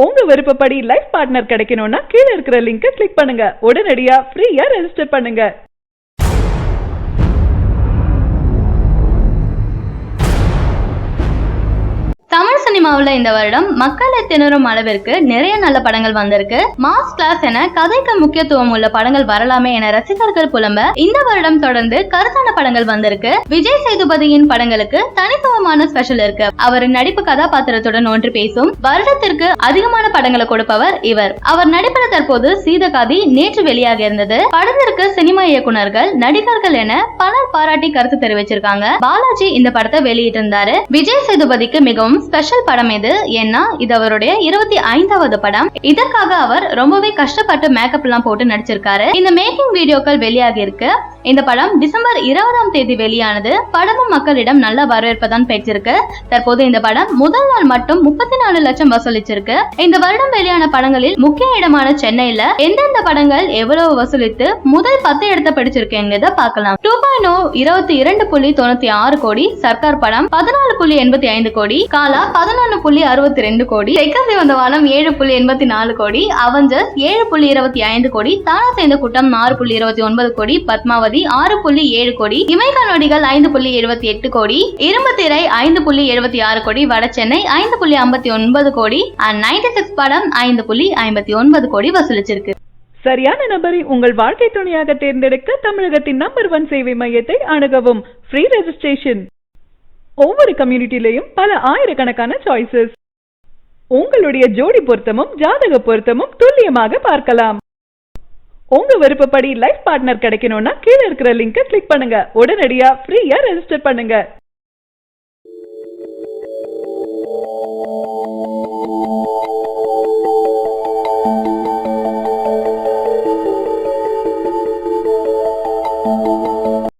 உங்க விருப்பப்படி life partner கிடைக்கணும்னா கீழ இருக்கிற லிங்கை கிளிக் பண்ணுங்க. உடனடியா ஃப்ரீயா ரெஜிஸ்டர் பண்ணுங்க. தமிழ் சினிமாவுல இந்த வருடம் மக்களை திணறும் அளவிற்கு நிறைய நல்ல படங்கள் வந்திருக்கு. மாஸ் கிளாஸ் என கதைக்கு முக்கியத்துவம் உள்ள படங்கள் வரலாமே என ரசிகர்கள் புலம்ப இந்த வருடம் தொடர்ந்து கருத்தான படங்கள் வந்திருக்கு. விஜய் சேதுபதியின் படங்களுக்கு தனித்துவமான ஸ்பெஷல் இருக்கு. அவர் நடிப்பு கதாபாத்திரத்துடன் ஒன்று பேசும் வருடத்திற்கு அதிகமான படங்களை கொடுப்பவர் இவர். அவர் நடிப்பில் தற்போது சீதகாதி நேற்று வெளியாக இருந்தது. படத்திற்கு சினிமா இயக்குனர்கள், நடிகர்கள் என பலர் பாராட்டி கருத்து தெரிவிச்சிருக்காங்க. பாலாஜி இந்த படத்தை வெளியிட்டிருந்தாரு. விஜய் சேதுபதிக்கு மிகவும் ஸ்பெஷல் படம் இது. ஏன்னா இது அவருடைய 25வது படம். இதற்காக அவர் ரொம்பவே கஷ்டப்பட்டு மேக்கப் எல்லாம் போட்டு நடிச்சிருக்காரு. இந்த மேக்கிங் வீடியோக்கள் வெளியாகி இருக்கு. இந்த படம் டிசம்பர் 20ஆம் தேதி வெளியானது. படமும் மக்களிடம் நல்ல வரவேற்பதான் பெற்றிருக்கு. தற்போது இந்த படம் முதல் நாள் மட்டும் 34 லட்சம் வசூலிச்சிருக்கு. இந்த வருடம் வெளியான படங்களில் முக்கிய இடமான சென்னையில எந்தெந்த படங்கள் எவ்வளவு வசூலித்து முதல் 10 இடத்தை பிடிச்சிருக்கு என்பதை பார்க்கலாம். 2.0 22.96 கோடி, சர்க்கார் படம் 14.85 கோடி, காலா 11.62 கோடி, தெற்கசி வந்த வானம் 7.84 கோடி, அவெஞ்சர்ஸ் 7.25 கோடி, தானா சேர்ந்த கூட்டம் 6.29 கோடி, பத்மாவதி 6.7 கோடி, இமைக்கா நொடிகள் 5.78 கோடி, இரும்பு திரை 5.76 கோடி, வட சென்னை 5.59 கோடி, 96 படம் 5.59 கோடி வசூலிச்சிருக்கு. சரியான நபரை உங்கள் வாழ்க்கை துணையாக தேர்ந்தெடுக்க தமிழகத்தின் நம்பர் 1 சேவை மையத்தை அணுகவும். Free registration. ஒவ்வொரு கம்யூனிட்டிலையும் பல ஆயிரக்கணக்கான சாய்ஸஸ். உங்களுடைய ஜோடி பொருத்தமும் ஜாதக பொருத்தமும் துல்லியமாக பார்க்கலாம். உங்க விருப்பப்படி லைஃப் பார்ட்னர் கிடைக்கணும்னா கீழ இருக்கிற லிங்கை கிளிக் பண்ணுங்க. உடனடியா ஃப்ரீயா ரெஜிஸ்டர் பண்ணுங்க.